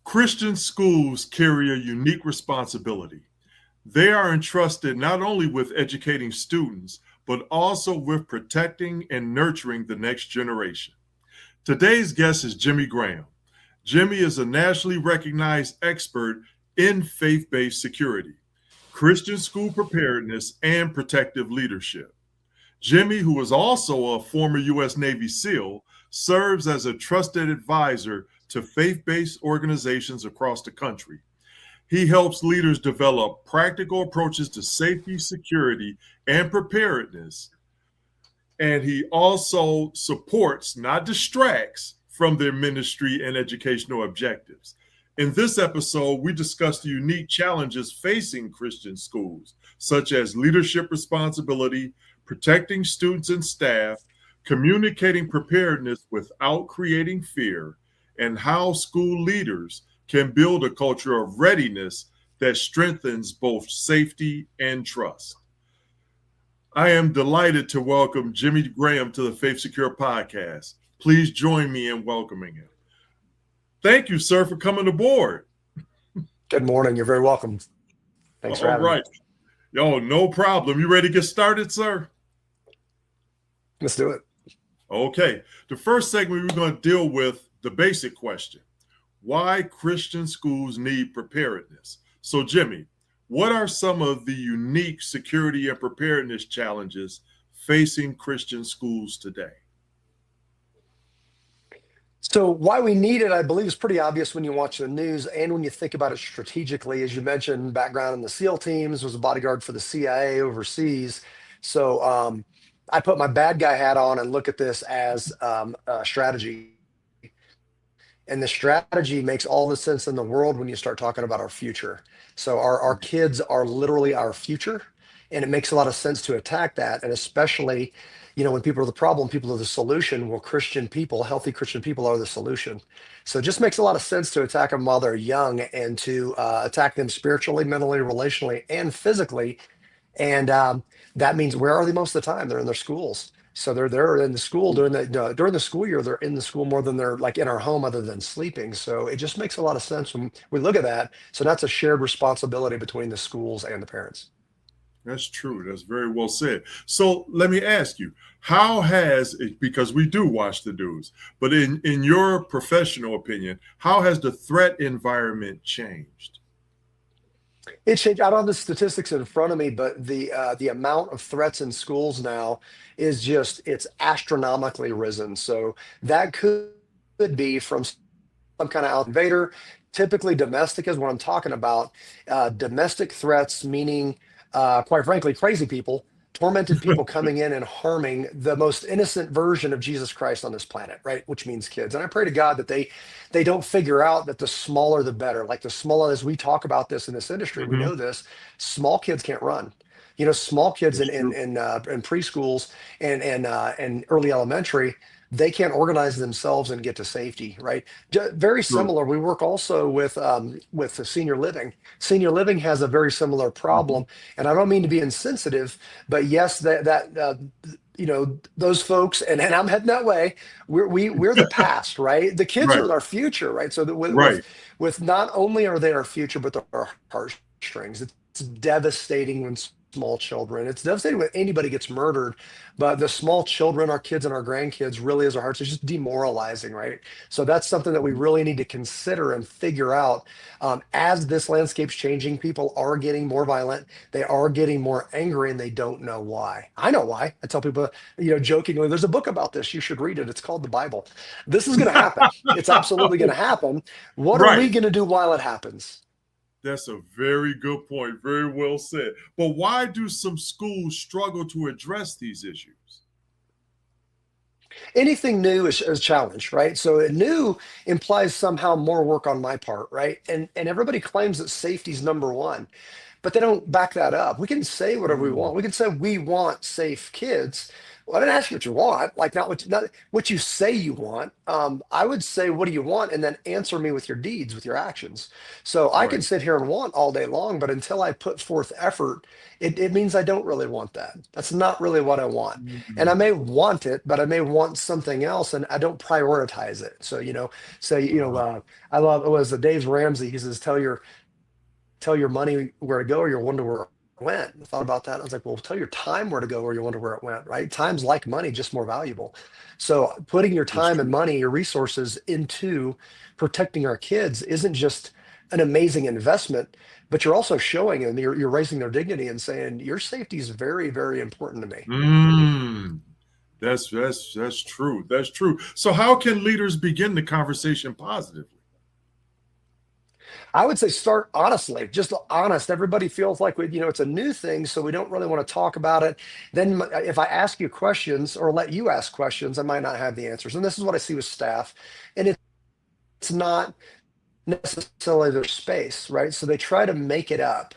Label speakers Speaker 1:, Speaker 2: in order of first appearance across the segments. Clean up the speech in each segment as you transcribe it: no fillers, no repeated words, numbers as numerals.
Speaker 1: Christian schools carry a unique responsibility. They are entrusted not only with educating students, but also with protecting and nurturing the next generation. Today's guest is Jimmy Graham. Jimmy is a nationally recognized expert in faith based security, Christian school preparedness, and protective leadership. Jimmy, who is also a former U.S. Navy SEAL, serves as a trusted advisor to faith based organizations across the country. He helps leaders develop practical approaches to safety, security, and preparedness. And he also supports, not distracts, from their ministry and educational objectives. In this episode, we discuss the unique challenges facing Christian schools, such as leadership responsibility, protecting students and staff, communicating preparedness without creating fear, and how school leaders can build a culture of readiness that strengthens both safety and trust. I am delighted to welcome Jimmy Graham to the Faith Secure podcast. Please join me in welcoming him. Thank you, sir, for coming aboard.
Speaker 2: Good morning. You're very welcome. Thanks for having me.
Speaker 1: Yo, no problem. You ready to get started, sir?
Speaker 2: Let's do it.
Speaker 1: Okay. The first segment, we're going to deal with the basic question: why Christian schools need preparedness. So, Jimmy, what are some of the unique security and preparedness challenges facing Christian schools today?
Speaker 2: So why we need it, I believe, is pretty obvious when you watch the news and when you think about it strategically. As you mentioned, background in the SEAL teams, was a bodyguard for the CIA overseas. So I put my bad guy hat on and look at this as a strategy. And the strategy makes all the sense in the world when you start talking about our future. So our kids are literally our future. And it makes a lot of sense to attack that. And especially, when people are the problem, people are the solution. Well, Christian people, healthy Christian people are the solution. So it just makes a lot of sense to attack them while they're young and to attack them spiritually, mentally, relationally, and physically. And that means, where are they most of the time? They're in their schools. So they're in the school during the school year. They're in the school more than they're like in our home, other than sleeping. So it just makes a lot of sense when we look at that. So that's a shared responsibility between the schools and the parents.
Speaker 1: That's true. That's very well said. So let me ask you, how has it, because we do watch the news, but in your professional opinion, how has the threat environment changed?
Speaker 2: It changed. I don't have the statistics in front of me, but the amount of threats in schools now is it's astronomically risen. So that could be from some kind of out invader. Typically, domestic is what I'm talking about. Domestic threats, meaning, quite frankly, crazy people, tormented people coming in and harming the most innocent version of Jesus Christ on this planet, right? Which means kids. And I pray to God that they don't figure out that the smaller the better. Like the smaller, as we talk about this in this industry, we know this. Small kids can't run. Small kids in preschools and early elementary, they can't organize themselves and get to safety, right? Very similar. We work also with the senior living. Senior living has a very similar problem, and I don't mean to be insensitive, but yes, those folks, and I'm heading that way. We're the past, right? The kids are our future, right? So that with not only are they our future, but they're our heartstrings. It's devastating when small children. It's devastating when anybody gets murdered, but the small children, our kids and our grandkids, really is our hearts. It's just demoralizing, right? So that's something that we really need to consider and figure out. As this landscape's changing, people are getting more violent. They are getting more angry, and they don't know why. I know why. I tell people, jokingly, there's a book about this. You should read it. It's called The Bible. This is going to happen. It's absolutely going to happen. What are we going to do while it happens?
Speaker 1: That's a very good point. Very well said. But why do some schools struggle to address these issues?
Speaker 2: Anything new is a challenge, right? So new implies somehow more work on my part, right? And everybody claims that safety is number one, but they don't back that up. We can say whatever we want. We can say we want safe kids, Well, I didn't ask you what you want, like not what you say you want. I would say, what do you want? And then answer me with your deeds, with your actions. So I can
Speaker 1: Right.
Speaker 2: sit here and want all day long, but until I put forth effort, it means I don't really want that. That's not really what I want. And I may
Speaker 1: Mm.
Speaker 2: want it, but I may want something else, and I don't prioritize it. So,
Speaker 1: Uh-huh.
Speaker 2: I love it was Dave Ramsey. He says, tell your money where to go, or you'll wonder where it went. I thought about that. I was like, well, tell your time where to go, or you wonder where it went, right? Time's like money, just more valuable. So putting your
Speaker 1: That's
Speaker 2: time and
Speaker 1: true.
Speaker 2: money, your resources into protecting our kids isn't just an amazing investment, but you're also showing them, you're raising their dignity and saying, your safety is very, very important to me.
Speaker 1: Mm. That's true. That's true. So how can leaders begin the conversation positively?
Speaker 2: I would say start honestly, just honest. Everybody feels like it's a new thing, so we don't really want to talk about it. Then if I ask you questions or let you ask questions, I might not have the answers. And this is what I see with staff, and it's not necessarily their space, right? So they try to make it up,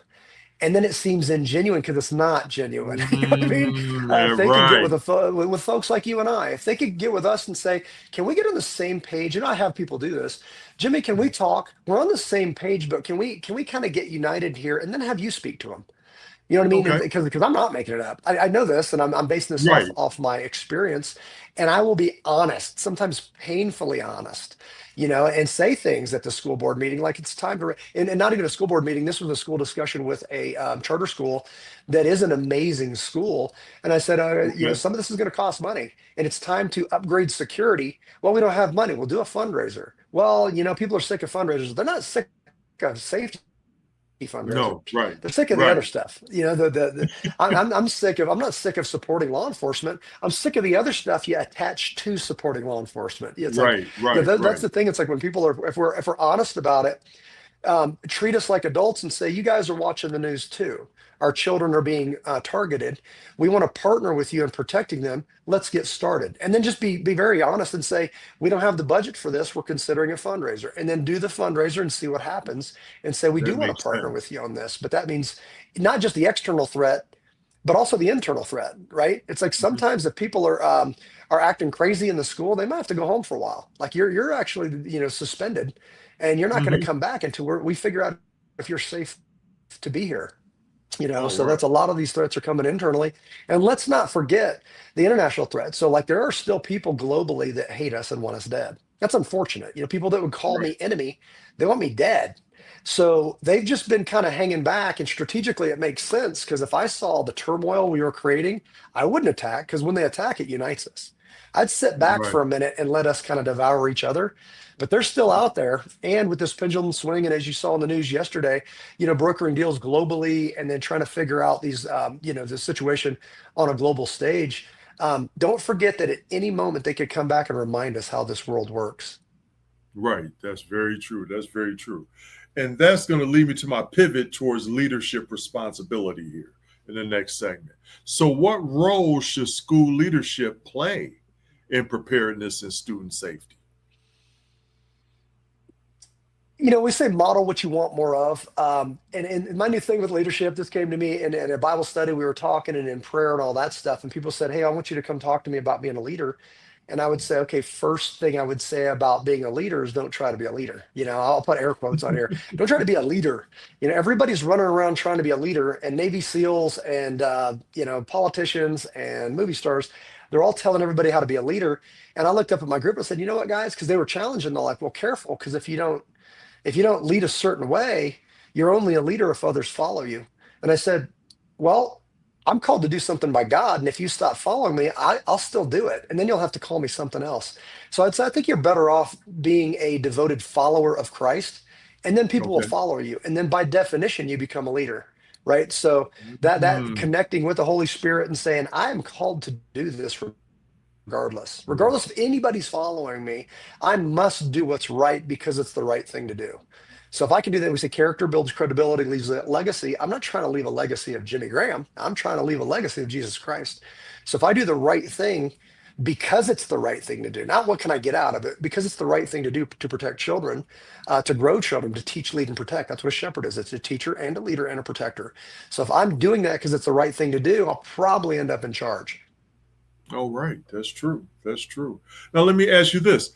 Speaker 2: and then it seems ingenuine because it's not genuine. You know what I mean?
Speaker 1: Yeah,
Speaker 2: If they could get
Speaker 1: right.
Speaker 2: with folks like you and I, if they could get with us and say, "Can we get on the same page?" And I have people do this. Jimmy, can we talk? We're on the same page, but can we kind of get united here, and then have you speak to them? You know what I mean?
Speaker 1: Okay.
Speaker 2: Because I'm not making it up. I know this, and I'm basing this off
Speaker 1: Right.
Speaker 2: off my experience, and I will be honest, sometimes painfully honest, and say things at the school board meeting like it's time to. And not even a school board meeting. This was a school discussion with a charter school that is an amazing school, and I said,
Speaker 1: Okay.
Speaker 2: some of this is going to cost money, and it's time to upgrade security. Well, we don't have money. We'll do a fundraiser. Well, people are sick of fundraisers. They're not sick of safety fundraisers.
Speaker 1: No. Right.
Speaker 2: They're sick of the other
Speaker 1: Right.
Speaker 2: stuff. I'm sick of. I'm not sick of supporting law enforcement. I'm sick of the other stuff you attach to supporting law enforcement. It's like,
Speaker 1: Right. Right.
Speaker 2: that's
Speaker 1: Right.
Speaker 2: the thing. It's like when people are, if we're honest about it, treat us like adults and say, you guys are watching the news too. Our children are being targeted. We want to partner with you in protecting them. Let's get started. And then just be very honest and say, we don't have the budget for this. We're considering a fundraiser. And then do the fundraiser and see what happens and say, we
Speaker 1: That
Speaker 2: do want to
Speaker 1: makes
Speaker 2: partner
Speaker 1: sense.
Speaker 2: with you on this. But that means not just the external threat, but also the internal threat, right? It's like
Speaker 1: Mhm.
Speaker 2: sometimes if people are acting crazy in the school, they might have to go home for a while. Like you're actually suspended, and you're not going to
Speaker 1: Mhm.
Speaker 2: come back until we figure out if you're safe to be here.
Speaker 1: All
Speaker 2: So
Speaker 1: right.
Speaker 2: that's a lot of these threats are coming internally, and let's not forget the international threats. So like there are still people globally that hate us and want us dead. That's unfortunate. People that would call
Speaker 1: Right.
Speaker 2: me enemy, they want me dead. So they've just been kind of hanging back, and strategically it makes sense because if I saw the turmoil we were creating, I wouldn't attack because when they attack, it unites us. I'd sit back
Speaker 1: Right.
Speaker 2: for a minute and let us kind of devour each other, but they're still out there. And with this pendulum swing, and as you saw in the news yesterday, brokering deals globally and then trying to figure out these, the situation on a global stage. Don't forget that at any moment they could come back and remind us how this world works.
Speaker 1: Right. That's very true. That's very true. And that's going to lead me to my pivot towards leadership responsibility here in the next segment. So, what role should school leadership play in preparedness and student safety?
Speaker 2: We say model what you want more of. And my new thing with leadership, this came to me in a Bible study. We were talking and in prayer and all that stuff. And people said, "Hey, I want you to come talk to me about being a leader." And I would say, okay, first thing I would say about being a leader is don't try to be a leader. I'll put air quotes on here. Don't try to be a leader. Everybody's running around trying to be a leader, and Navy SEALs and politicians and movie stars, they're all telling everybody how to be a leader. And I looked up at my group and said, you know what, guys? Because they were challenging. They're like, well, careful, because if you don't lead a certain way, you're only a leader if others follow you. And I said, well, I'm called to do something by God. And if you stop following me, I'll still do it. And then you'll have to call me something else. So I'd say, I think you're better off being a devoted follower of Christ. And then people will
Speaker 1: Okay.
Speaker 2: follow you. And then by definition, you become a leader. Right. So that
Speaker 1: Mm.
Speaker 2: connecting with the Holy Spirit and saying, I am called to do this
Speaker 1: Right.
Speaker 2: regardless if anybody's following me, I must do what's right because it's the right thing to do. So if I can do that, we say character builds credibility, leaves a legacy. I'm not trying to leave a legacy of Jimmy Graham. I'm trying to leave a legacy of Jesus Christ. So if I do the right thing because it's the right thing to do, not what can I get out of it, because it's the right thing to do to protect children, to grow children, to teach, lead, and protect. That's what a shepherd is. It's a teacher and a leader and a protector. So if I'm doing that because it's the right thing to do, I'll probably end up in charge.
Speaker 1: Oh, right. That's true. That's true. Now, let me ask you this.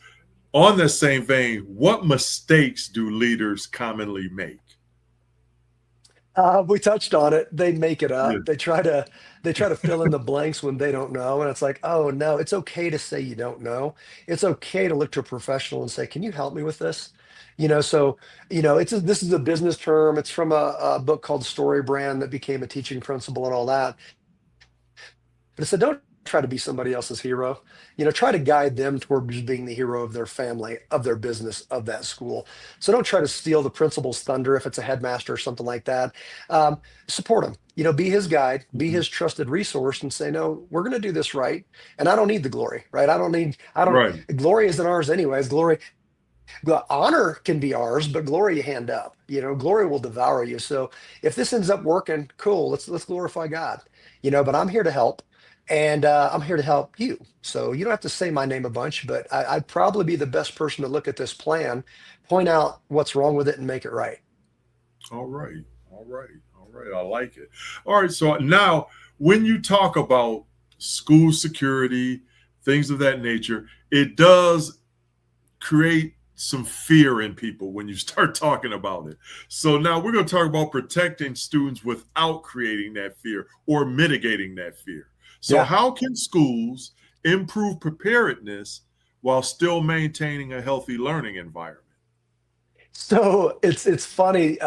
Speaker 1: On that same vein, what mistakes do leaders commonly make?
Speaker 2: We touched on it. They make it
Speaker 1: Yeah.
Speaker 2: up. They try to fill in the blanks when they don't know. And it's like, oh no, it's okay to say you don't know. It's okay to look to a professional and say, can you help me with this? So this is a business term. It's from a book called Story Brand that became a teaching principle and all that. But it said, don't try to be somebody else's hero. Try to guide them towards being the hero of their family, of their business, of that school. So don't try to steal the principal's thunder if it's a headmaster or something like that. Um, Support him. Be his guide, be
Speaker 1: Mhm.
Speaker 2: his trusted resource, and say, no, we're going to do this right. And I don't need the glory, right? I don't.
Speaker 1: Right.
Speaker 2: Glory isn't ours anyways. Honor can be ours, but glory you hand up. Glory will devour you. So if this ends up working, cool. Let's glorify God. But I'm here to help, and I'm here to help you. So you don't have to say my name a bunch, but I'd probably be the best person to look at this plan, point out what's wrong with it, and make it right.
Speaker 1: All right. All right. All right. I like it. All right. So now, when you talk about school security, things of that nature, it does create some fear in people when you start talking about it. So now we're going to talk about protecting students without creating that fear or mitigating that fear. So,
Speaker 2: Yeah.
Speaker 1: how can schools improve preparedness while still maintaining a healthy learning environment?
Speaker 2: So it's funny.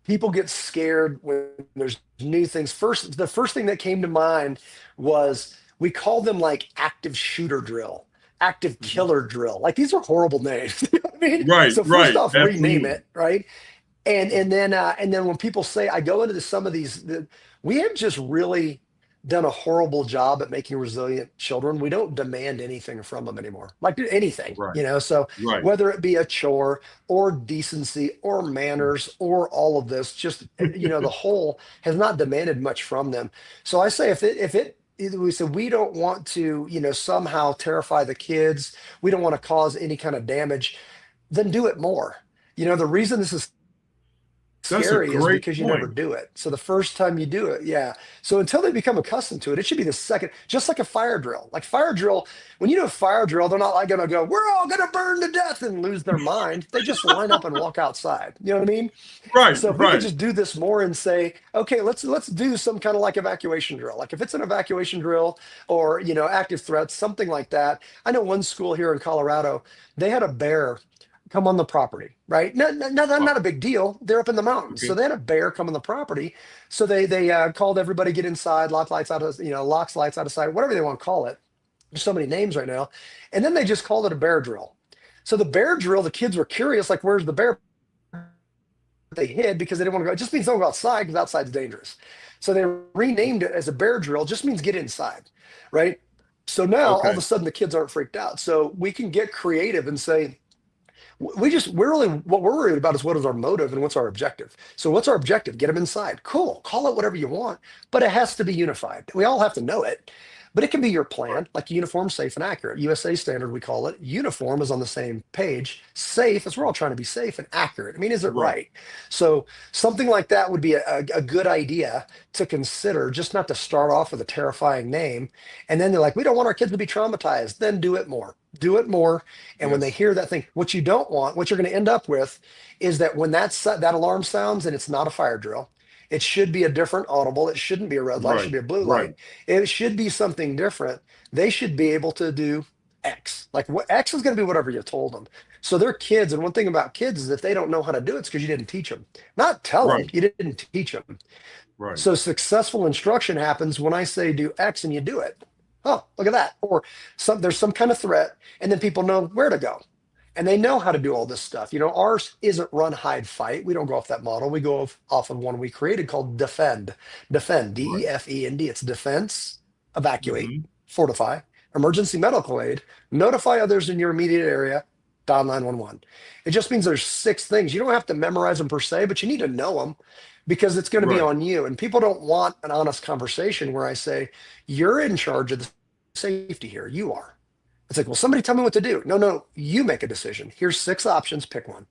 Speaker 2: People get scared when there's new things. The first thing that came to mind was we call them like active shooter drill, active
Speaker 1: Mhm.
Speaker 2: killer drill. Like these are horrible names. You know what I mean?
Speaker 1: Right,
Speaker 2: So first
Speaker 1: right,
Speaker 2: off, rename
Speaker 1: absolutely.
Speaker 2: it, right? And then when people say I go into some of these, we have just really done a horrible job at making resilient children. We don't demand anything from them anymore, like anything,
Speaker 1: Right,
Speaker 2: So
Speaker 1: right.
Speaker 2: whether it be a chore or decency or manners or all of this, just the whole has not demanded much from them. So I say if it we said we don't want to somehow terrify the kids, we don't want to cause any kind of damage, then do it more. The reason this is
Speaker 1: That's a
Speaker 2: scary is
Speaker 1: great
Speaker 2: because you never
Speaker 1: point.
Speaker 2: do it. So the first time you do it, yeah. So until they become accustomed to it, it should be the second, just like a fire drill. Like fire drill, when you do a fire drill, they're not like gonna go, we're all gonna burn to death and lose their mind. They just line up and walk outside. You know what I mean?
Speaker 1: Right,
Speaker 2: So if we could
Speaker 1: right.
Speaker 2: just do this more and say, okay, let's do some kind of like evacuation drill. Like if it's an evacuation drill or active threats, something like that. I know one school here in Colorado, they had a bear come on the property, right? Not a
Speaker 1: Wow.
Speaker 2: big deal. They're up in the mountains, so
Speaker 1: Okay.
Speaker 2: they had a bear come on the property. So they called everybody get inside, lock lights out of locks lights out of sight, whatever they want to call it. There's so many names right now, and then they just called it a bear drill. So the bear drill, the kids were curious, like, where's the bear? They hid because they didn't want to go. It just means don't go outside because outside's dangerous. So they renamed it as a bear drill, just means get inside, right? So now all of a
Speaker 1: Okay.
Speaker 2: sudden the kids aren't freaked out. So we can get creative and say, we're really what we're worried about is what is our motive and what's our objective. So what's our objective? Get them inside. Cool. Call it whatever you want, but it has to be unified. We all have to know it, but it can be your
Speaker 1: Right.
Speaker 2: plan, like uniform, safe, and accurate. USA standard, we call it. Uniform is on the same page. Safe is we're all trying to be safe and accurate. I mean, is it
Speaker 1: Right.
Speaker 2: right? So something like that would be a good idea to consider, just not to start off with a terrifying name. And then they're like, we don't want our kids to be traumatized. Then do it more. Do it more, and when they
Speaker 1: Yes.
Speaker 2: hear that thing, what you don't want, what you're going to end up with is that when that alarm sounds and it's not a fire drill, it should be a different audible. It shouldn't be a red light, it should
Speaker 1: Right.
Speaker 2: be a blue
Speaker 1: Right.
Speaker 2: light. It should be something different. They should be able to do X. Like what X is going to be whatever you told them. So they're kids. And one thing about kids is if they don't know how to do it, it's because you didn't teach them. Not tell them,
Speaker 1: Right.
Speaker 2: you didn't teach them.
Speaker 1: Right.
Speaker 2: So successful instruction happens when I say do X and you do it. Oh, look at that. Or there's some kind of threat, and then people know where to go. And they know how to do all this stuff. Ours isn't run, hide, fight. We don't go off that model. We go off of one we created called defend. Defend,
Speaker 1: Right.
Speaker 2: DEFEND. It's defense, evacuate,
Speaker 1: Hmm.
Speaker 2: fortify, emergency medical aid, notify others in your immediate area, dial 911. It just means there's six things. You don't have to memorize them per se, but you need to know them because it's going to be
Speaker 1: Right.
Speaker 2: on you. And people don't want an honest conversation where I say, you're in charge of the safety here. You are. It's like, well, somebody tell me what to do. No, no, you make a decision. Here's 6 options, pick one.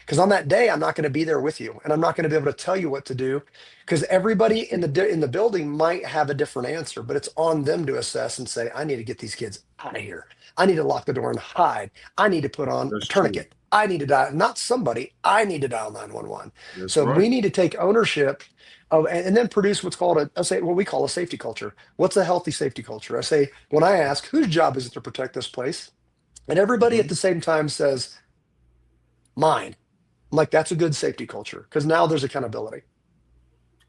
Speaker 2: Because on that day, I'm not going to be there with you, and I'm not going to be able to tell you what to do. Because everybody in the building might have a different answer, but it's on them to assess and say, I need to get these kids out of here. I need to lock the door and hide. I need to put on a
Speaker 1: That's true.
Speaker 2: tourniquet. I need to dial, not somebody. I need to dial 911.
Speaker 1: That's
Speaker 2: So we
Speaker 1: right.
Speaker 2: need to take ownership of, and then produce what's called a, say, what we call a safety culture. What's a healthy safety culture? I say, when I ask, whose job is it to protect this place? And everybody at
Speaker 1: Mhm.
Speaker 2: the same time says, mine. I'm like, that's a good safety culture because now there's accountability.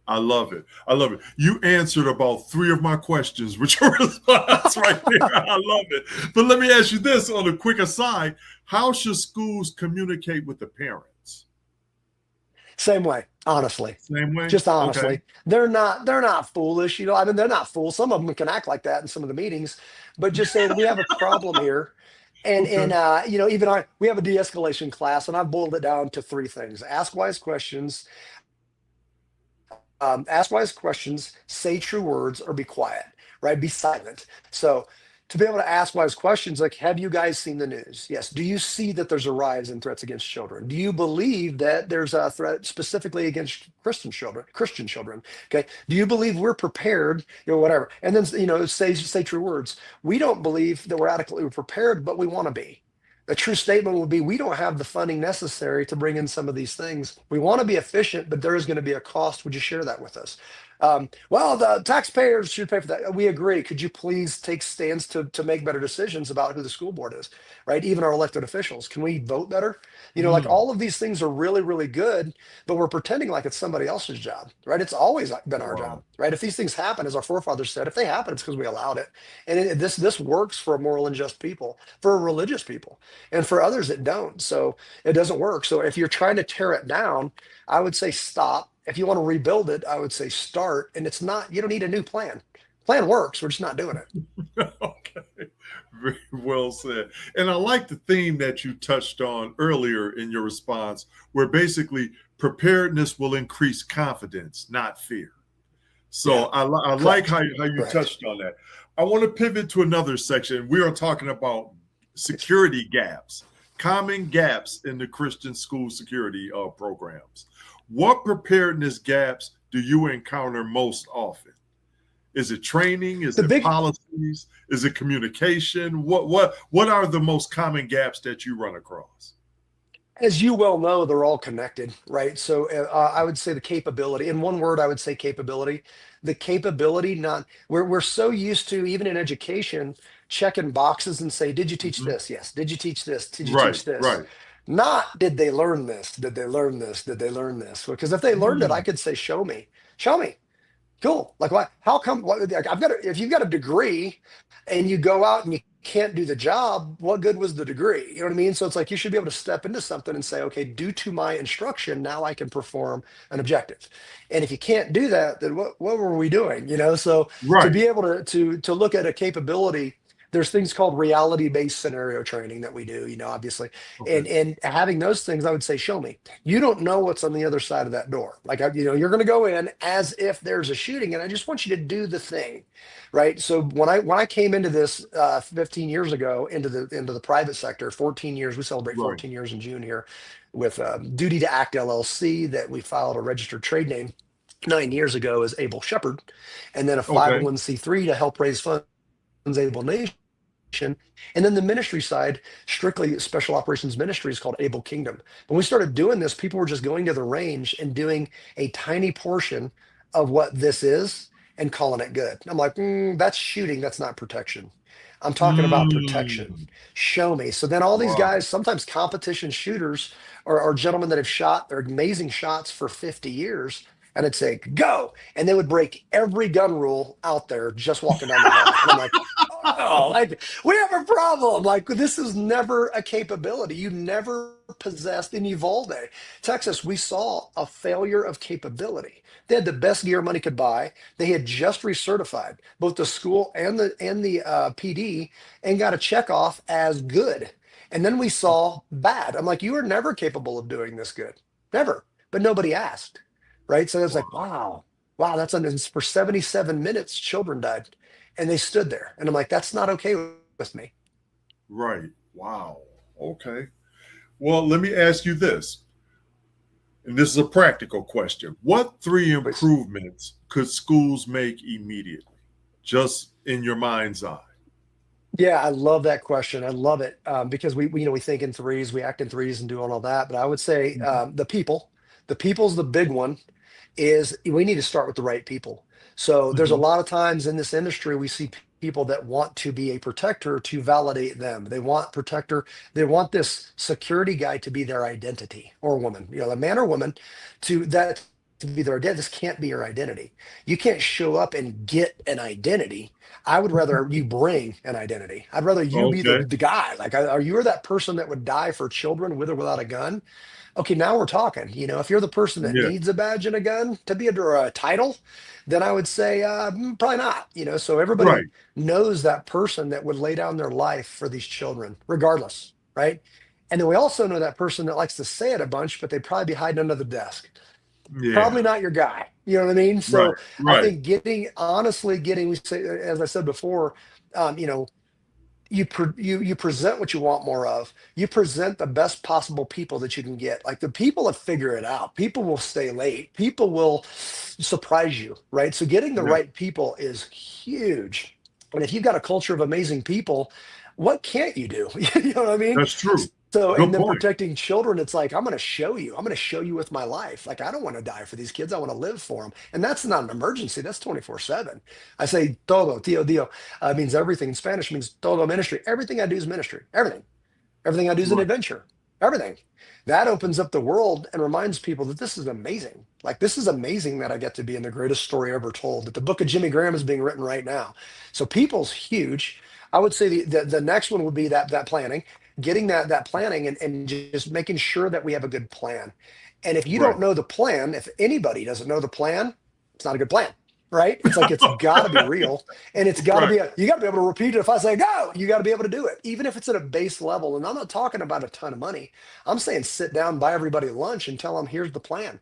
Speaker 1: I love it. I love it. You answered about 3 of my questions, which your response right there. I love it. But let me ask you this on a quick aside. How should schools communicate with the parents?
Speaker 2: Same way, honestly.
Speaker 1: Same way?
Speaker 2: Just
Speaker 1: Okay.
Speaker 2: honestly. They're not foolish, I mean, they're not fools. Some of them can act like that in some of the meetings, but just saying we have a problem here. And
Speaker 1: Okay.
Speaker 2: even we have a de-escalation class, and I've boiled it down to 3 things: ask wise questions, say true words, or be quiet, right? Be silent. So to be able to ask wise questions like, have you guys seen the news? Yes. Do you see that there's a rise in threats against children? Do you believe that there's a threat specifically against Christian children? Christian children. Okay. Do you believe we're prepared? Whatever. And then say true words. We don't believe that we're adequately prepared, but we want to be. A true statement would be, we don't have the funding necessary to bring in some of these things. We want to be efficient, but there is going to be a cost. Would you share that with us? Well, the taxpayers should pay for that. We agree. Could you please take stands to make better decisions about who the school board is, right? Even our elected officials. Can we vote better? Like
Speaker 1: Mm,
Speaker 2: all of these things are really, really good, but we're pretending like it's somebody else's job, right? It's always been our job,
Speaker 1: wow.
Speaker 2: right? If these things happen, as our forefathers said, if they happen, it's because we allowed it. And this works for a moral and just people, for religious people, and for others it don't. So it doesn't work. So if you're trying to tear it down, I would say stop. If you want to rebuild it, I would say start. And it's not, you don't need a new plan. Plan works, we're just not doing it.
Speaker 1: Okay. Very well said. And I like the theme that you touched on earlier in your response, where basically preparedness will increase confidence, not fear. So
Speaker 2: Yeah,
Speaker 1: I like
Speaker 2: correct.
Speaker 1: how you
Speaker 2: Correct.
Speaker 1: touched on that. I want to pivot to another section. We are talking about security gaps, common gaps in the Christian school security programs. What preparedness gaps do you encounter most often? Is it training? Is
Speaker 2: The
Speaker 1: it
Speaker 2: big
Speaker 1: policies? Is it communication? What are the most common gaps that you run across?
Speaker 2: As you well know, they're all connected, right? So I would say the capability. In one word, I would say capability. The capability, not we're so used to, even in education, checking boxes and say, did you teach
Speaker 1: Mhm.
Speaker 2: this? Yes. Did you teach this? Did you
Speaker 1: Right,
Speaker 2: teach this?
Speaker 1: right.
Speaker 2: Not did they learn this? Did they learn this? Did they learn this? Because if they learned it, I
Speaker 1: Mm,
Speaker 2: could say, show me, show me. Cool. Like, what? How come? Like, if you've got a degree and you go out and you can't do the job, what good was the degree? You know what I mean? So it's like you should be able to step into something and say, okay, due to my instruction, now I can perform an objective. And if you can't do that, then what were we doing? So to
Speaker 1: right.
Speaker 2: be able to look at a capability. There's things called reality-based scenario training that we do, obviously,
Speaker 1: Okay.
Speaker 2: and having those things, I would say, show me. You don't know what's on the other side of that door. Like, you're going to go in as if there's a shooting, and I just want you to do the thing, right? So when I came into this 15 years ago into the private sector, 14 years, we celebrate
Speaker 1: Right.
Speaker 2: 14 years in June here with Duty to Act LLC, that we filed a registered trade name 9 years ago as Able Shepherd, and then a
Speaker 1: Okay.
Speaker 2: 501(c)(3) to help raise funds, Able Nation. And then the ministry side, strictly special operations ministry, is called Able Kingdom. When we started doing this, people were just going to the range and doing a tiny portion of what this is and calling it good. I'm like, that's shooting. That's not protection. I'm talking about protection.
Speaker 1: Mm,
Speaker 2: Show me. So then all these
Speaker 1: wow.
Speaker 2: guys, sometimes competition shooters, are gentlemen that have shot their amazing shots for 50 years. And I'd say, go. And they would break every gun rule out there just walking down the hall. And I'm like, oh, like, we have a problem. Like, this is never a capability. You never possessed in Uvalde, Texas. We saw a failure of capability. They had the best gear money could buy. They had just recertified both the school and the PD, and got a check off as good. And then we saw bad. I'm like, you were never capable of doing this good, never. But nobody asked, right? So it's like,
Speaker 1: Wow.
Speaker 2: wow, wow, for 77 minutes, children died, and they stood there, and I'm like, that's not okay with me.
Speaker 1: Right. Wow. Okay. Well, let me ask you this, and this is a practical question. What three
Speaker 2: Please.
Speaker 1: improvements could schools make immediately, just in your mind's eye?
Speaker 2: Yeah, I love that question. I love it because we think in threes, we act in threes and do all that. But I would say the people's the big one. Is we need to start with the right people. So there's a
Speaker 1: Mm-hmm.
Speaker 2: lot of times in this industry we see people that want to be a protector to validate them. They want protector, they want this security guy to be their identity or woman, a man or woman to that to be their identity. This can't be your identity. You can't show up and get an identity. I would rather you bring an identity. I'd rather you be the,
Speaker 1: Okay.
Speaker 2: the guy. Like, are you that person that would die for children with or without a gun? Okay, now we're talking. If you're the person that
Speaker 1: Yeah.
Speaker 2: needs a badge and a gun to be under a title, then I would say probably not. So everybody
Speaker 1: Right.
Speaker 2: knows that person that would lay down their life for these children, regardless, right? And then we also know that person that likes to say it a bunch, but they'd probably be hiding under the desk.
Speaker 1: Yeah.
Speaker 2: Probably not your guy. You know what I mean?
Speaker 1: Right.
Speaker 2: So I
Speaker 1: Right.
Speaker 2: think honestly, we say, as I said before, um, you know, you present what you want more of. You present the best possible people that you can get. Like the people that figure it out. People will stay late. People will surprise you, right? So getting the
Speaker 1: Yeah.
Speaker 2: right people is huge. And if you've got a culture of amazing people, what can't you do? You know what I mean?
Speaker 1: That's true.
Speaker 2: So, and
Speaker 1: Good
Speaker 2: then
Speaker 1: point.
Speaker 2: protecting children, it's like, I'm going to show you. I'm going to show you with my life. Like, I don't want to die for these kids. I want to live for them. And that's not an emergency. That's 24/7. I say todo, tío, Dio, means everything. In Spanish means todo ministry. Everything I do is ministry. Everything. Everything I do is an
Speaker 1: Right.
Speaker 2: adventure. Everything. That opens up the world and reminds people that this is amazing. Like, this is amazing that I get to be in the greatest story ever told, that the book of Jimmy Graham is being written right now. So, people's huge. I would say the next one would be that planning, getting that planning and just making sure that we have a good plan. And if you
Speaker 1: Right.
Speaker 2: don't know the plan, if anybody doesn't know the plan, it's not a good plan, right? It's like it's got to be real, and it's got to
Speaker 1: Right.
Speaker 2: be you got to be able to repeat it. If I say go, you got to be able to do it, even if it's at a base level. And I'm not talking about a ton of money. I'm saying sit down, buy everybody lunch, and tell them here's the plan.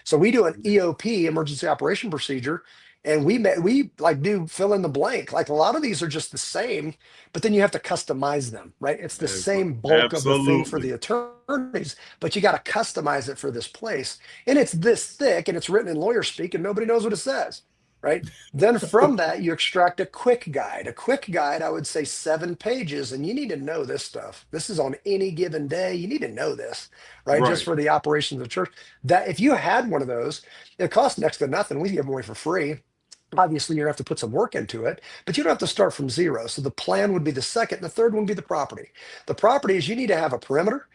Speaker 2: So we do an EOP, emergency operation procedure, and we like do fill in the blank. Like a lot of these are just the same, but then you have to customize them, right? It's the same bulk of the thing for
Speaker 1: Absolutely.
Speaker 2: the attorneys, but you got to customize it for this place. And it's this thick and it's written in lawyer speak and nobody knows what it says, right? Then from that, you extract a quick guide. A quick guide, I would say 7 pages, and you need to know this stuff. This is on any given day. You need to know this, right? Just
Speaker 1: Right.
Speaker 2: for the operations of the church. That if you had one of those, it costs next to nothing. We give them away for free. Obviously, you're gonna have to put some work into it, but you don't have to start from zero. So the plan would be the second, and the third one would be the property. The property is you need to have a perimeter.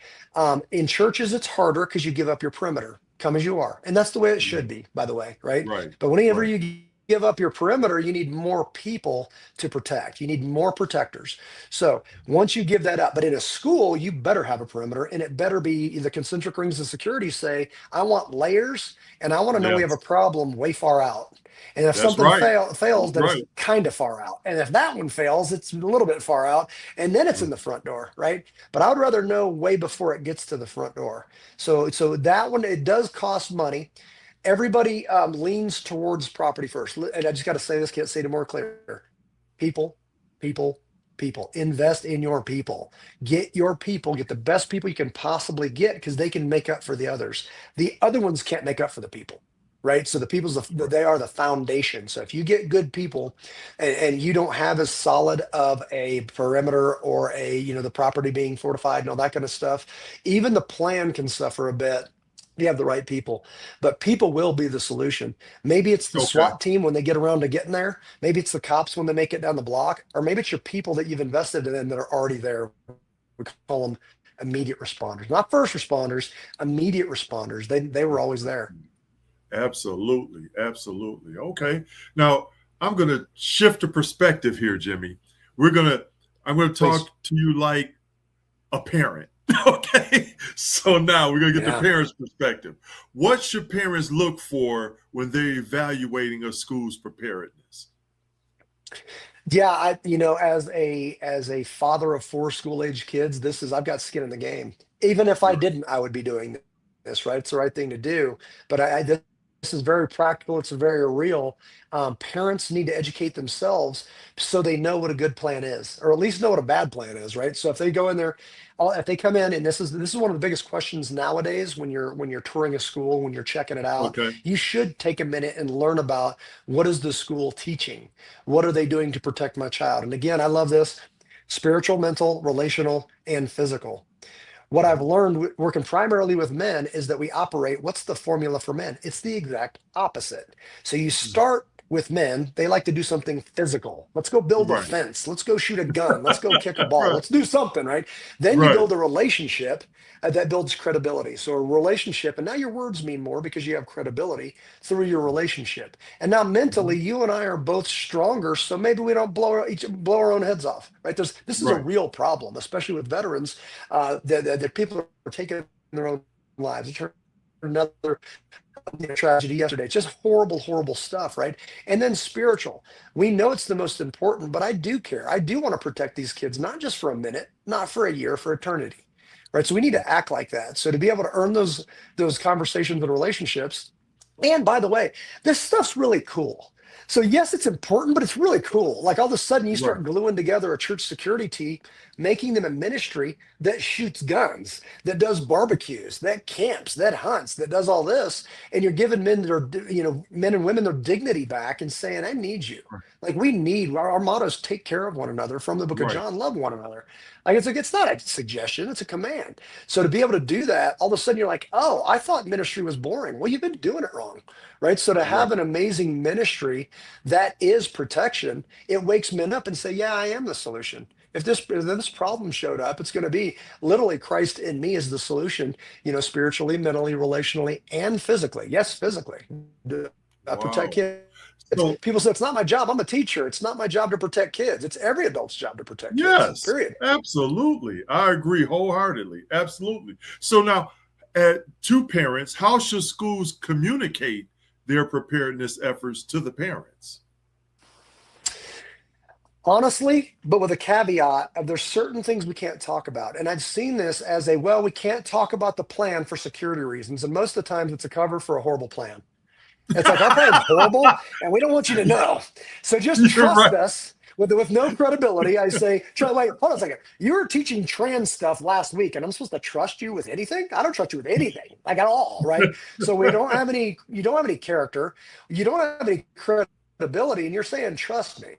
Speaker 2: In churches, it's harder because you give up your perimeter. Come as you are, and that's the way it should be, by the way, right?
Speaker 1: Right.
Speaker 2: But whenever
Speaker 1: Right.
Speaker 2: you give up your perimeter, you need more people to protect. You need more protectors. So once you give that up, but in a school, you better have a perimeter, and it better be the concentric rings of security say, I want layers, and I want to know we have a
Speaker 1: Yes.
Speaker 2: problem way far out. And if
Speaker 1: That's
Speaker 2: something
Speaker 1: right.
Speaker 2: fails,
Speaker 1: That's
Speaker 2: then it's
Speaker 1: right.
Speaker 2: kind of far out. And if that one fails, it's a little bit far out. And then it's in the front door, right? But I would rather know way before it gets to the front door. So that one, it does cost money. Everybody leans towards property first. And I just got to say this, can't say it more clear. People, people, people. Invest in your people. Get your people, get the best people you can possibly get because they can make up for the others. The other ones can't make up for the people. Right. So the they are the foundation. So if you get good people and you don't have as solid of a perimeter or the property being fortified and all that kind of stuff, even the plan can suffer a bit. You have the right people, but people will be the solution. Maybe it's the
Speaker 1: Okay.
Speaker 2: SWAT team when they get around to getting there. Maybe it's the cops when they make it down the block, or maybe it's your people that you've invested in that are already there. We call them immediate responders, not first responders, immediate responders. They were always there.
Speaker 1: Absolutely. Absolutely. Okay. Now I'm going to shift the perspective here, Jimmy. We're going to, I'm going to
Speaker 2: Please.
Speaker 1: talk to you like a parent. Okay. So now we're going to get the
Speaker 2: Yeah.
Speaker 1: parents' perspective. What should parents look for when they're evaluating a school's preparedness?
Speaker 2: Yeah, as a father of four school age kids, I've got skin in the game. Even if I
Speaker 1: Right.
Speaker 2: didn't, I would be doing this, right? It's the right thing to do. But this is very practical. It's very real. Parents need to educate themselves so they know what a good plan is, or at least know what a bad plan is, right? So if they go in there, if they come in, and this is one of the biggest questions nowadays when you're touring a school, when you're checking it out,
Speaker 1: Okay.
Speaker 2: you should take a minute and learn about what is the school teaching, what are they doing to protect my child. And again, I love this: spiritual, mental, relational, and physical. What I've learned working primarily with men is that we operate, what's the formula for men? It's the exact opposite. So you start with men, they like to do something physical. Let's go build a
Speaker 1: Right.
Speaker 2: fence. Let's go shoot a gun. Let's go kick a ball.
Speaker 1: Right.
Speaker 2: Let's do something, right? Then you
Speaker 1: Right.
Speaker 2: build a relationship that builds credibility. So a relationship, and now your words mean more because you have credibility through your relationship. And now mentally,
Speaker 1: Mhm.
Speaker 2: you and I are both stronger, so maybe we don't blow our own heads off, right? This is a
Speaker 1: Right.
Speaker 2: real problem, especially with veterans, that people are taking their own lives. It turned another tragedy yesterday. It's just horrible, horrible stuff, right? And then spiritual. We know it's the most important, but I do care. I do want to protect these kids, not just for a minute, not for a year, for eternity. Right. So we need to act like that. So to be able to earn those conversations and relationships. And by the way, this stuff's really cool. So yes, it's important, but it's really cool. Like all of a sudden you
Speaker 1: Right.
Speaker 2: start gluing together a church security team, making them a ministry that shoots guns, that does barbecues, that camps, that hunts, that does all this. And you're giving men and women their dignity back and saying, I need you. Like we need our motto is take care of one another from the book of
Speaker 1: Right.
Speaker 2: John, love one another. Like it's not a suggestion, it's a command. So to be able to do that, all of a sudden you're like, oh, I thought ministry was boring. Well, you've been doing it wrong. Right. So to
Speaker 1: Right.
Speaker 2: have an amazing ministry that is protection, it wakes men up and say, yeah, I am the solution. If this problem showed up, it's going to be literally Christ in me is the solution, spiritually, mentally, relationally, and physically. Yes, physically. Protect
Speaker 1: Wow.
Speaker 2: kids.
Speaker 1: So
Speaker 2: People say it's not my job. I'm a teacher. It's not my job to protect kids. It's every adult's job to protect kids.
Speaker 1: yes,
Speaker 2: Period.
Speaker 1: absolutely. I agree wholeheartedly. Absolutely. So now, to parents, how should schools communicate their preparedness efforts to the parents?
Speaker 2: Honestly, but with a caveat of there's certain things we can't talk about. And I've seen this as we can't talk about the plan for security reasons. And most of the times it's a cover for a horrible plan. It's like our plan's horrible and we don't want you to know. So just
Speaker 1: You're right.
Speaker 2: trust us with no credibility. I say, wait, hold on a second. You were teaching trans stuff last week and I'm supposed to trust you with anything? I don't trust you with anything, like at all, right? So you don't have any character, you don't have any credibility, and you're saying, trust me.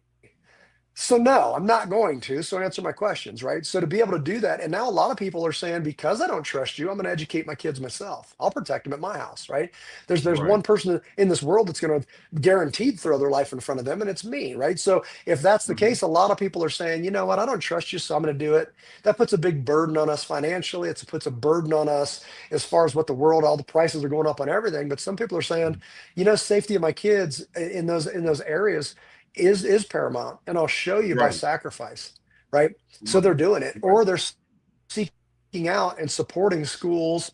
Speaker 2: So no, I'm not going to. So answer my questions, right? So to be able to do that, and now a lot of people are saying, because I don't trust you, I'm going to educate my kids myself. I'll protect them at my house, right? There's
Speaker 1: Right.
Speaker 2: one person in this world that's going to guaranteed throw their life in front of them, and it's me, right? So if that's the
Speaker 1: Mhm.
Speaker 2: case, a lot of people are saying, you know what, I don't trust you, so I'm going to do it. That puts a big burden on us financially. It puts a burden on us as far as what the world, all the prices are going up on everything. But some people are saying, safety of my kids in those areas is paramount, and I'll show you by
Speaker 1: Right.
Speaker 2: sacrifice, right? So
Speaker 1: Right.
Speaker 2: they're doing it,
Speaker 1: Right.
Speaker 2: or they're seeking out and supporting schools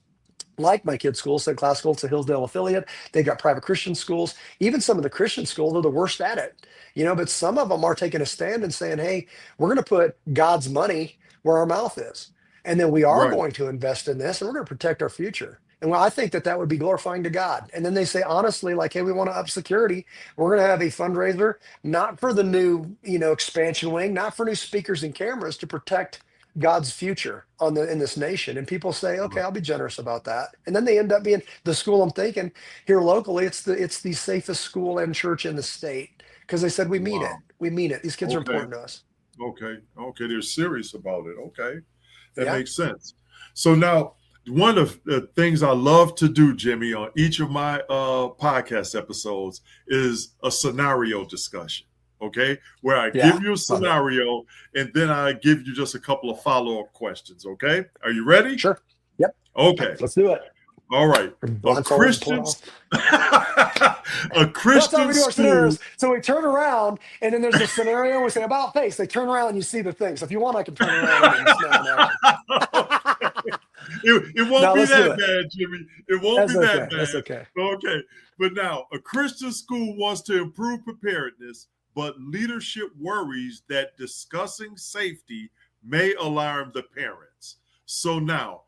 Speaker 2: like my kids' school, St. Classical, it's a Hillsdale affiliate. They got private Christian schools. Even some of the Christian schools are the worst at it, but some of them are taking a stand and saying, hey, we're going to put God's money where our mouth is. And then we are
Speaker 1: Right.
Speaker 2: going to invest in this and we're going to protect our future. And well, I think that would be glorifying to God. And then they say, honestly, like, hey, we want to up security. We're going to have a fundraiser, not for the new, expansion wing, not for new speakers and cameras, to protect God's future in this nation. And people say, okay,
Speaker 1: Right.
Speaker 2: I'll be generous about that. And then they end up being the school I'm thinking here locally. It's the safest school and church in the state because they said we mean it.
Speaker 1: Wow.
Speaker 2: We mean it. These kids are
Speaker 1: Okay.
Speaker 2: important to us.
Speaker 1: Okay. Okay. They're serious about it. Okay. That
Speaker 2: Yeah.
Speaker 1: makes sense. So now, one of the things I love to do, Jimmy, on each of my podcast episodes is a scenario discussion. Okay, where I
Speaker 2: Yeah.
Speaker 1: give you a
Speaker 2: Love it.
Speaker 1: scenario and then I give you just a couple of follow-up questions. Okay, are you ready?
Speaker 2: Sure. Yep.
Speaker 1: Okay.
Speaker 2: Let's do it.
Speaker 1: All right. A
Speaker 2: Blindfold and pull it
Speaker 1: Christian,
Speaker 2: off.
Speaker 1: a
Speaker 2: That's how
Speaker 1: Christian
Speaker 2: we do our
Speaker 1: school.
Speaker 2: scenarios. So we turn around, and then there's a scenario. We say about face. They turn around, and you see the thing. So if you want, I can turn around and snap an action.
Speaker 1: It won't
Speaker 2: Now
Speaker 1: be
Speaker 2: let's do
Speaker 1: that
Speaker 2: it.
Speaker 1: bad, Jimmy. It won't
Speaker 2: That's
Speaker 1: be
Speaker 2: okay.
Speaker 1: that bad.
Speaker 2: That's okay.
Speaker 1: Okay. But now, a Christian school wants to improve preparedness, but leadership worries that discussing safety may alarm the parents. So now,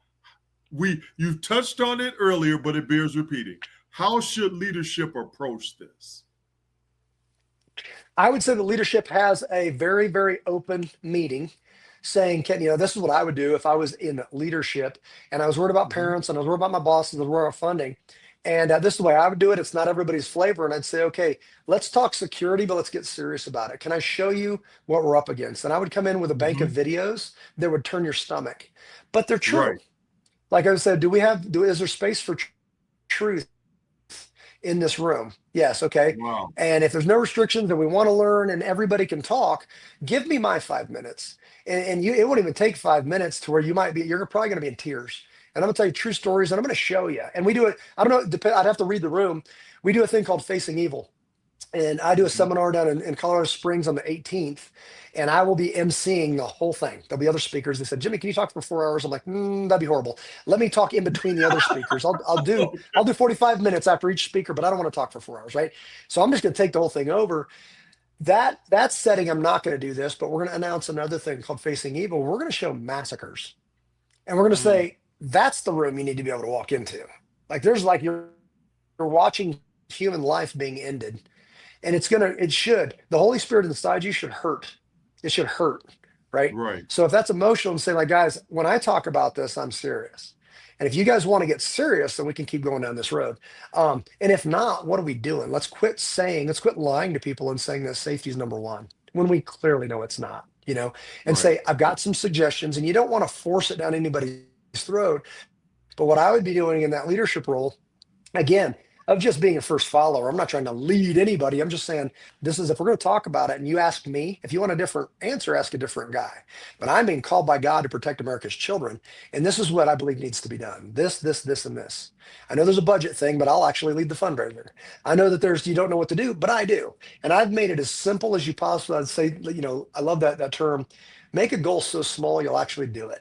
Speaker 1: you touched on it earlier, but it bears repeating. How should leadership approach this?
Speaker 2: I would say the leadership has a very, very open meeting saying, Ken, this is what I would do if I was in leadership and I was worried about
Speaker 1: Mhm.
Speaker 2: parents and I was worried about my bosses, I was worried about funding. And this is the way I would do it. It's not everybody's flavor. And I'd say, okay, let's talk security, but let's get serious about it. Can I show you what we're up against? And I would come in with a bank of
Speaker 1: Mhm.
Speaker 2: videos that would turn your stomach, but they're true.
Speaker 1: Right.
Speaker 2: Like I said, is there space for truth in this room? Yes. Okay.
Speaker 1: Wow.
Speaker 2: And if there's no restrictions and we want to learn and everybody can talk, give me my 5 minutes. And it won't even take 5 minutes to where you're probably going to be in tears. And I'm going to tell you true stories and I'm going to show you. And we do it. I don't know. I'd have to read the room. We do a thing called Facing Evil. And I do a
Speaker 1: Mhm.
Speaker 2: seminar down in Colorado Springs on the 18th, and I will be emceeing the whole thing. There'll be other speakers. They said, Jimmy, can you talk for 4 hours? I'm like, that'd be horrible. Let me talk in between the other speakers. I'll do 45 minutes after each speaker, but I don't want to talk for 4 hours, right? So I'm just going to take the whole thing over. That setting, I'm not going to do this, but we're going to announce another thing called Facing Evil. We're going to show massacres, and we're going to
Speaker 1: Mm.
Speaker 2: say that's the room you need to be able to walk into. Like there's like you're watching human life being ended, and it should, the Holy Spirit inside you should hurt. It should hurt, right?
Speaker 1: Right.
Speaker 2: So if that's emotional, and say like, guys, when I talk about this, I'm serious. And if you guys want to get serious, then we can keep going down this road. And if not, what are we doing? Let's quit lying to people and saying that safety is number one when we clearly know it's not, and
Speaker 1: Right.
Speaker 2: say, I've got some suggestions, and you don't want to force it down anybody's throat. But what I would be doing in that leadership role, again, of just being a first follower, I'm not trying to lead anybody. I'm just saying, this is, if we're going to talk about it and you ask me, if you want a different answer, ask a different guy. But I'm being called by God to protect America's children. And this is what I believe needs to be done. This, and this. I know there's a budget thing, but I'll actually lead the fundraiser. I know that you don't know what to do, but I do. And I've made it as simple as you possibly, I'd say, I love that term. Make a goal so small, you'll actually do it.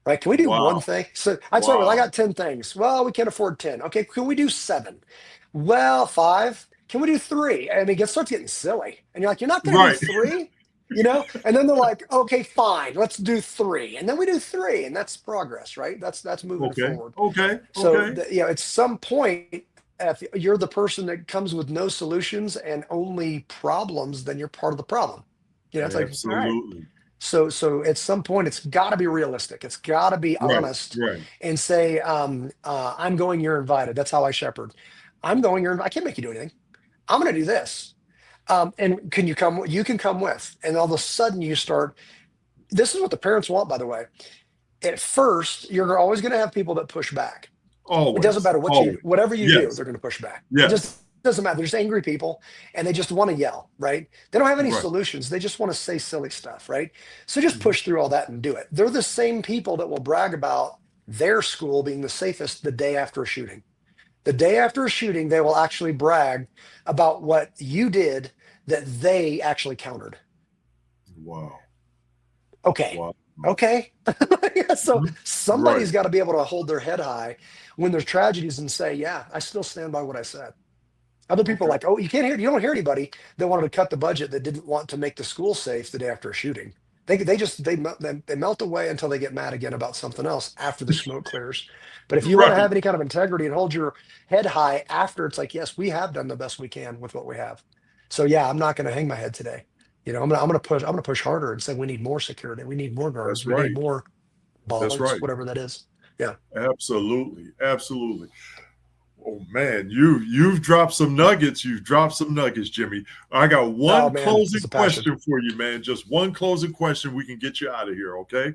Speaker 2: Right? Can we do one
Speaker 1: Wow.
Speaker 2: thing? So I'd start with, I
Speaker 1: Wow.
Speaker 2: got 10 things. Well, we can't afford 10. Okay, can we do seven? Well, five. Can we do three? I mean, it starts getting silly. And you're like, you're not going to do
Speaker 1: Right.
Speaker 2: three? And then they're like, okay, fine, let's do three. And then we do three, and that's progress, right? That's moving
Speaker 1: Okay.
Speaker 2: forward.
Speaker 1: Okay.
Speaker 2: So,
Speaker 1: Okay.
Speaker 2: at some point, if you're the person that comes with no solutions and only problems, then you're part of the problem. It's like, all right.
Speaker 1: Absolutely.
Speaker 2: So at some point, it's got to be realistic. It's got to be
Speaker 1: Right.
Speaker 2: honest
Speaker 1: Right.
Speaker 2: and say, I'm going, you're invited. That's how I shepherd. I'm going, I can't make you do anything. I'm going to do this. And can you come? You can come with. And all of a sudden, you start. This is what the parents want, by the way. At first, you're always going to have people that push back. It doesn't
Speaker 1: Always.
Speaker 2: matter
Speaker 1: Always.
Speaker 2: whatever you do,
Speaker 1: Yes.
Speaker 2: they're going to push back. It
Speaker 1: Yes.
Speaker 2: just doesn't matter. They're just angry people and they just want to yell, right? They don't have any
Speaker 1: Right.
Speaker 2: solutions. They just want to say silly stuff, right? So just
Speaker 1: Mhm.
Speaker 2: push through all that and do it. They're the same people that will brag about their school being the safest the day after a shooting. The day after a shooting, they will actually brag about what you did that they actually countered.
Speaker 1: Wow.
Speaker 2: Okay.
Speaker 1: Wow.
Speaker 2: Okay. So
Speaker 1: Mhm. Right.
Speaker 2: somebody's got to be able to hold their head high when there's tragedies and say, yeah, I still stand by what I said. Other people are
Speaker 1: Okay.
Speaker 2: like, oh, you don't hear anybody that wanted to cut the budget that didn't want to make the school safe the day after a shooting. They melt away until they get mad again about something else after the smoke clears. But if you want to
Speaker 1: Right.
Speaker 2: have any kind of integrity and hold your head high after, it's like, yes, we have done the best we can with what we have. So yeah, I'm not going to hang my head today. I'm gonna push harder and say we need more security, we need more guards,
Speaker 1: That's
Speaker 2: we need
Speaker 1: right.
Speaker 2: more
Speaker 1: That's
Speaker 2: bollards,
Speaker 1: right.
Speaker 2: whatever that is. Yeah.
Speaker 1: Absolutely. Absolutely. Oh man, you've dropped some nuggets. You've dropped some nuggets, Jimmy. I got
Speaker 2: Oh
Speaker 1: one
Speaker 2: man,
Speaker 1: closing
Speaker 2: it's a passion.
Speaker 1: question for you, man. Just one closing question. We can get you out of here, okay?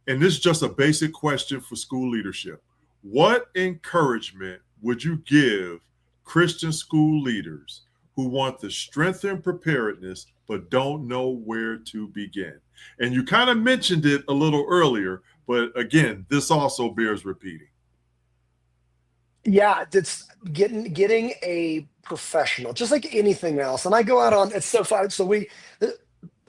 Speaker 1: And this is just a basic question for school leadership. What encouragement would you give Christian school leaders who want the strength and preparedness but don't know where to begin? And you kind of mentioned it a little earlier, but again, this also bears repeating.
Speaker 2: Yeah, it's getting a professional, just like anything else. And I go out on, it's so fun. So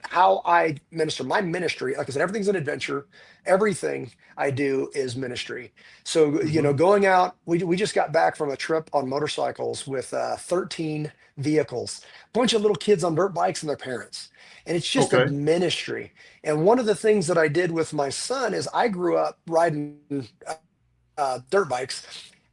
Speaker 2: how I minister, my ministry, like I said, everything's an adventure. Everything I do is ministry. So,
Speaker 1: Mhm.
Speaker 2: going out, we just got back from a trip on motorcycles with 13 vehicles, a bunch of little kids on dirt bikes and their parents. And it's just a
Speaker 1: Okay.
Speaker 2: ministry. And one of the things that I did with my son is I grew up riding dirt bikes.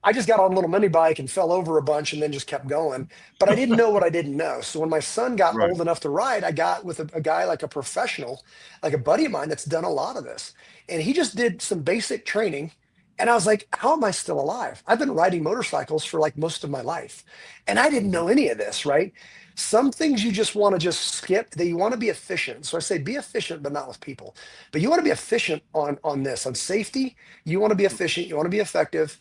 Speaker 2: I just got on a little mini bike and fell over a bunch and then just kept going. But I didn't know what I didn't know. So when my son got
Speaker 1: Right.
Speaker 2: old enough to ride, I got with a guy like a professional, like a buddy of mine that's done a lot of this. And he just did some basic training. And I was like, how am I still alive? I've been riding motorcycles for like most of my life. And I didn't know any of this, right? Some things you just want to just skip, that you want to be efficient. So I say be efficient, but not with people. But you want to be efficient on this, on safety. You want to be efficient. You want to be effective.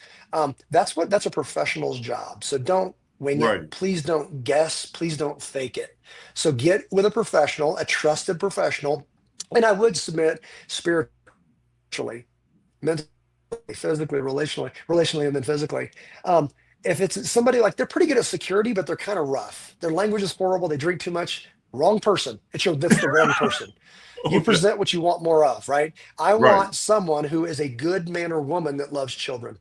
Speaker 2: That's a professional's job. So don't wing it.
Speaker 1: Right.
Speaker 2: Please don't guess. Please don't fake it. So get with a professional, a trusted professional. And I would submit spiritually, mentally, physically, relationally, and then physically. If it's somebody like they're pretty good at security, but they're kind of rough. Their language is horrible. They drink too much. Wrong person. That's the wrong person. You
Speaker 1: Okay.
Speaker 2: present what you want more of, right? I
Speaker 1: Right.
Speaker 2: want someone who is a good man or woman that loves children,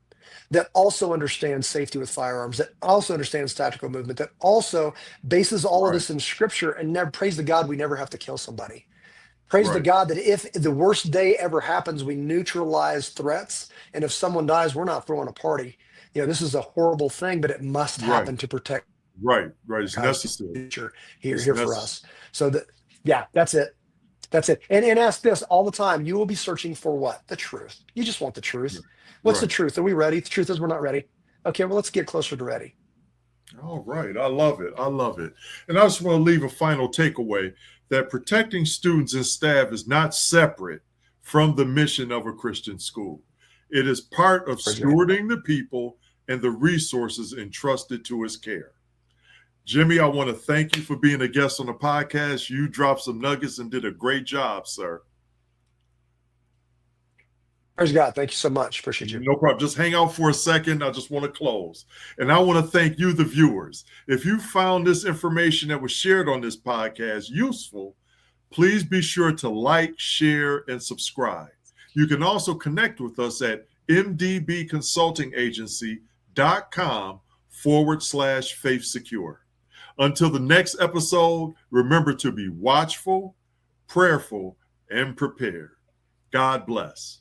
Speaker 2: that also understands safety with firearms, that also understands tactical movement, that also bases all of
Speaker 1: Right.
Speaker 2: this in scripture and never praise the God we never have to kill somebody. Praise the
Speaker 1: Right.
Speaker 2: God that if the worst day ever happens, we neutralize threats. And if someone dies, we're not throwing a party. This is a horrible thing, but it must
Speaker 1: Right.
Speaker 2: happen to protect
Speaker 1: Right. Right. It's
Speaker 2: God's
Speaker 1: necessary.
Speaker 2: future here,
Speaker 1: It's
Speaker 2: here for
Speaker 1: necessary.
Speaker 2: us. So yeah, that's it. That's it. And ask this all the time. You will be searching for what? The truth. You just want the truth. What's the
Speaker 1: Right.
Speaker 2: truth? Are we ready? The truth is we're not ready. Okay, well, let's get closer to ready.
Speaker 1: All right. I love it. I love it. And I just want to leave a final takeaway that protecting students and staff is not separate from the mission of a Christian school. It is part of stewarding the people and the resources entrusted to its care. Jimmy, I want to thank you for being a guest on the podcast. You dropped some nuggets and did a great job, sir.
Speaker 2: Praise God. Thank you so much. Appreciate you.
Speaker 1: No problem. Just hang out for a second. I just want to close. And I want to thank you, the viewers. If you found this information that was shared on this podcast useful, please be sure to like, share, and subscribe. You can also connect with us at mdbconsultingagency.com/Faith Secure. Until the next episode, remember to be watchful, prayerful, and prepared. God bless.